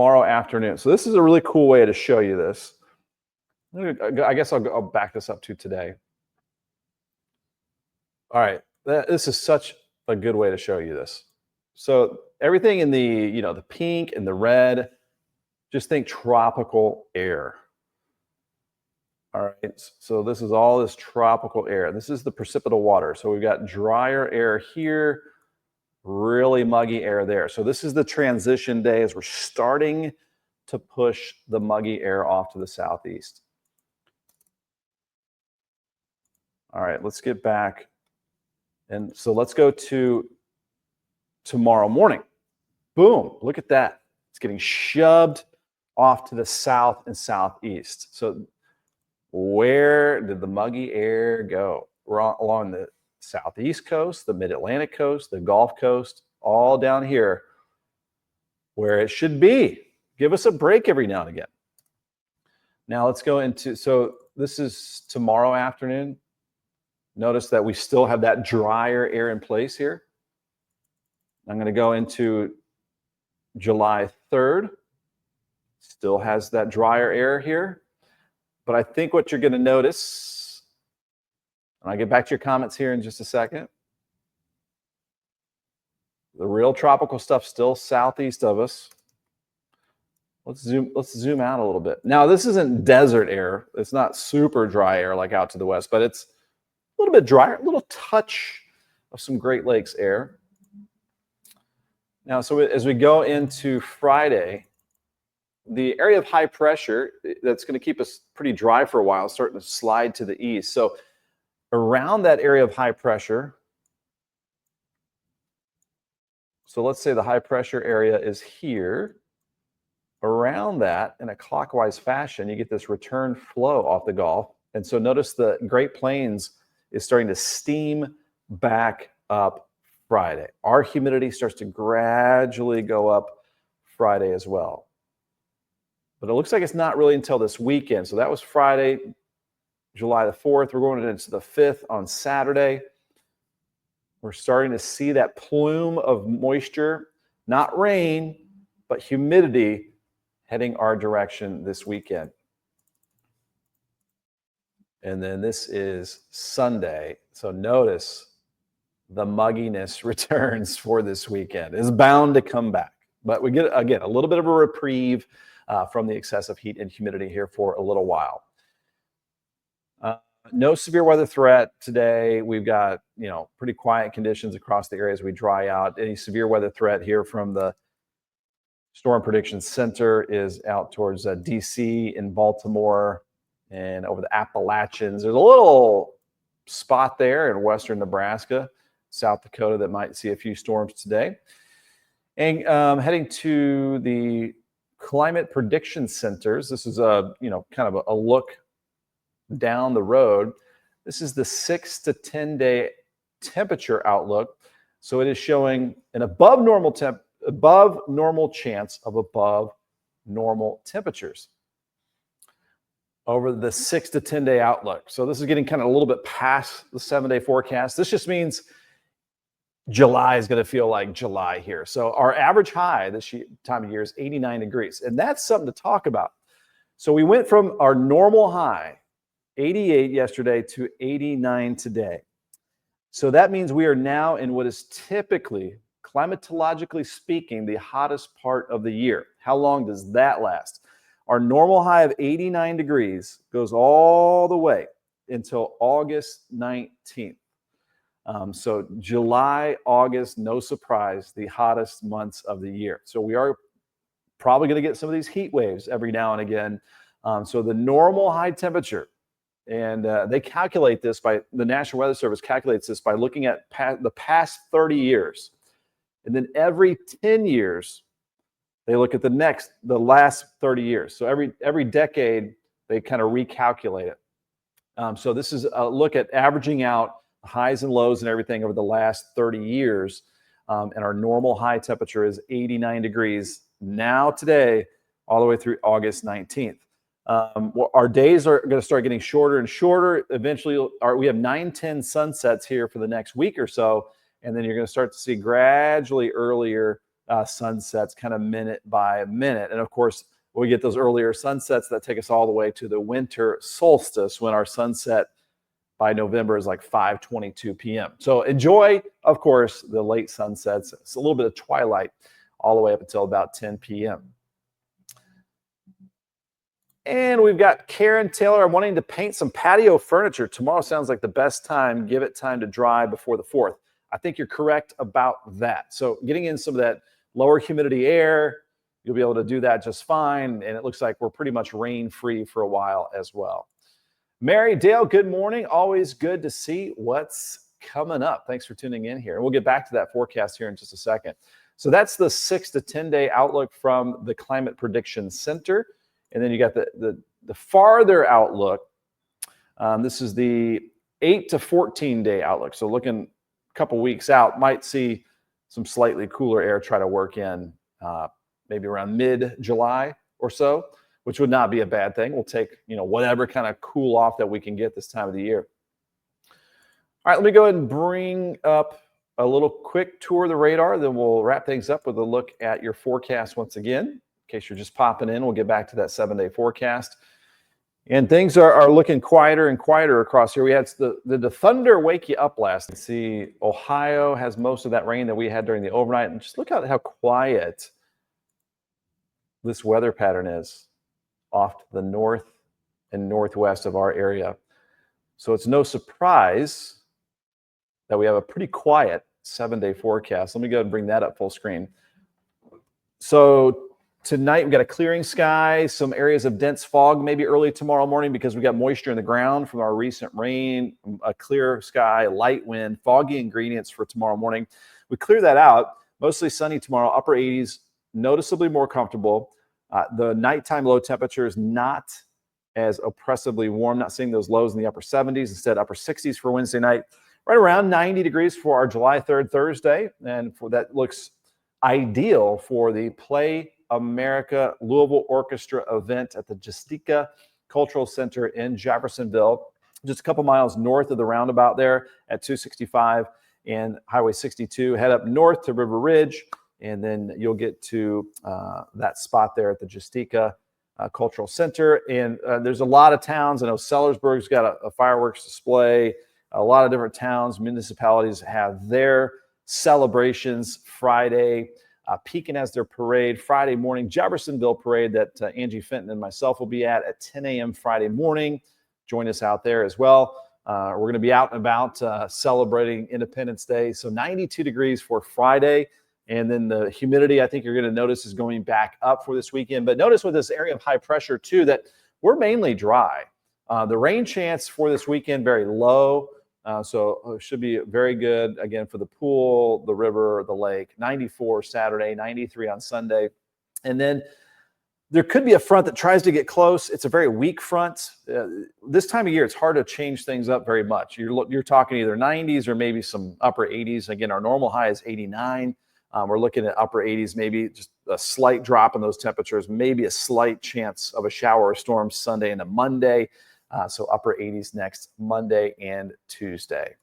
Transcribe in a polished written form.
tomorrow afternoon. So this is a really cool way to show you this. I guess I'll back this up to today. All right, this is such a good way to show you this. So everything in the pink and the red, just think tropical air. All right, so this is all this tropical air. This is the precipitable water. So we've got drier air here, really muggy air there. So this is the transition day as we're starting to push the muggy air off to the southeast. All right, let's get back. And so let's go to tomorrow morning. Boom, look at that. It's getting shoved off to the south and southeast. So where did the muggy air go? We're along the southeast coast, the mid-Atlantic coast, the Gulf Coast, all down here where it should be. Give us a break every now and again. Now let's go into, so this is tomorrow afternoon. Notice that we still have that drier air in place here. I'm going to go into July 3rd. Still has that drier air here. But I think what you're going to notice, and I'll get back to your comments here in just a second. The real tropical stuff still southeast of us. Let's zoom out a little bit. Now, this isn't desert air. It's not super dry air like out to the west, but it's a little bit drier, a little touch of some Great Lakes air. Now, so as we go into Friday, the area of high pressure that's going to keep us pretty dry for a while is starting to slide to the east. So around that area of high pressure, so let's say the high pressure area is here. Around that, in a clockwise fashion, you get this return flow off the Gulf. And so notice the Great Plains is starting to steam back up Friday. Our humidity starts to gradually go up Friday as well. But it looks like it's not really until this weekend. So that was Friday, July the 4th. We're going into the 5th on Saturday. We're starting to see that plume of moisture, not rain, but humidity heading our direction this weekend. And then this is Sunday. So notice the mugginess returns for this weekend. It's bound to come back. But we get, again, a little bit of a reprieve from the excessive heat and humidity here for a little while. No severe weather threat today. We've got, pretty quiet conditions across the area as we dry out. Any severe weather threat here from the Storm Prediction Center is out towards DC in Baltimore and over the Appalachians. There's a little spot there in western Nebraska, South Dakota that might see a few storms today. And heading to the Climate Prediction Centers, this is a kind of a look down the road. This is the 6 to 10 day temperature outlook. So it is showing an above normal chance of above normal temperatures over the 6 to 10 day outlook. So this is getting kind of a little bit past the 7-day forecast. This just means July is going to feel like July here. So our average high this time of year is 89 degrees. And that's something to talk about. So we went from our normal high, 88 yesterday, to 89 today. So that means we are now in what is typically, climatologically speaking, the hottest part of the year. How long does that last? Our normal high of 89 degrees goes all the way until August 19th. So July, August, no surprise, the hottest months of the year. So we are probably going to get some of these heat waves every now and again. So the normal high temperature, and they calculate this by, the National Weather Service calculates this by looking at the past 30 years. And then every 10 years, they look at the last 30 years. So every decade, they kind of recalculate it. So this is a look at averaging out highs and lows and everything over the last 30 years. And our normal high temperature is 89 degrees now today, all the way through August 19th. Our days are going to start getting shorter and shorter. Eventually, we have 9-10 sunsets here for the next week or so. And then you're going to start to see gradually earlier sunsets kind of minute by minute. And of course, we get those earlier sunsets that take us all the way to the winter solstice, when our sunset by November is like 5:22 p.m. So enjoy, of course, the late sunsets. It's a little bit of twilight all the way up until about 10 p.m. And we've got Karen Taylor wanting to paint some patio furniture. Tomorrow sounds like the best time. Give it time to dry before the 4th. I think you're correct about that. So getting in some of that lower humidity air, you'll be able to do that just fine. And it looks like we're pretty much rain-free for a while as well. Mary Dale, good morning. Always good to see what's coming up. Thanks for tuning in here. And we'll get back to that forecast here in just a second. So that's the 6 to 10-day outlook from the Climate Prediction Center. And then you got the farther outlook. This is the 8 to 14-day outlook. So looking a couple weeks out, might see some slightly cooler air try to work in maybe around mid-July or so, which would not be a bad thing. We'll take whatever kind of cool off that we can get this time of the year. All right, let me go ahead and bring up a little quick tour of the radar. Then we'll wrap things up with a look at your forecast once again. In case you're just popping in, we'll get back to that 7-day forecast. And things are looking quieter and quieter across here. We had the thunder wake you up last. See, Ohio has most of that rain that we had during the overnight. And just look at how quiet this weather pattern is off to the north and northwest of our area. So it's no surprise that we have a pretty quiet 7-day forecast. Let me go ahead and bring that up full screen. So tonight, we've got a clearing sky, some areas of dense fog, maybe early tomorrow morning because we got moisture in the ground from our recent rain, a clear sky, light wind, foggy ingredients for tomorrow morning. We clear that out, mostly sunny tomorrow, upper 80s, noticeably more comfortable. The nighttime low temperature is not as oppressively warm, not seeing those lows in the upper 70s, instead upper 60s for Wednesday night, right around 90 degrees for our July 3rd, Thursday. And for that looks ideal for the Play America Louisville Orchestra event at the Justica Cultural Center in Jeffersonville, just a couple miles north of the roundabout there at 265 and Highway 62. Head up north to River Ridge, and then you'll get to that spot there at the Justica Cultural Center. And there's a lot of towns. I know Sellersburg's got a fireworks display. A lot of different towns, municipalities have their celebrations Friday. Pekin has their parade Friday morning, Jeffersonville parade that Angie Fenton and myself will be at 10 a.m. Friday morning. Join us out there as well. We're going to be out and about celebrating Independence Day. So 92 degrees for Friday. And then the humidity, I think you're going to notice, is going back up for this weekend. But notice with this area of high pressure, too, that we're mainly dry. The rain chance for this weekend, very low. So it should be very good, again, for the pool, the river, the lake. 94 Saturday, 93 on Sunday. And then there could be a front that tries to get close. It's a very weak front. This time of year, it's hard to change things up very much. You're talking either 90s or maybe some upper 80s. Again, our normal high is 89. We're looking at upper 80s, maybe just a slight drop in those temperatures, maybe a slight chance of a shower or storm Sunday into Monday. So upper 80s next Monday and Tuesday.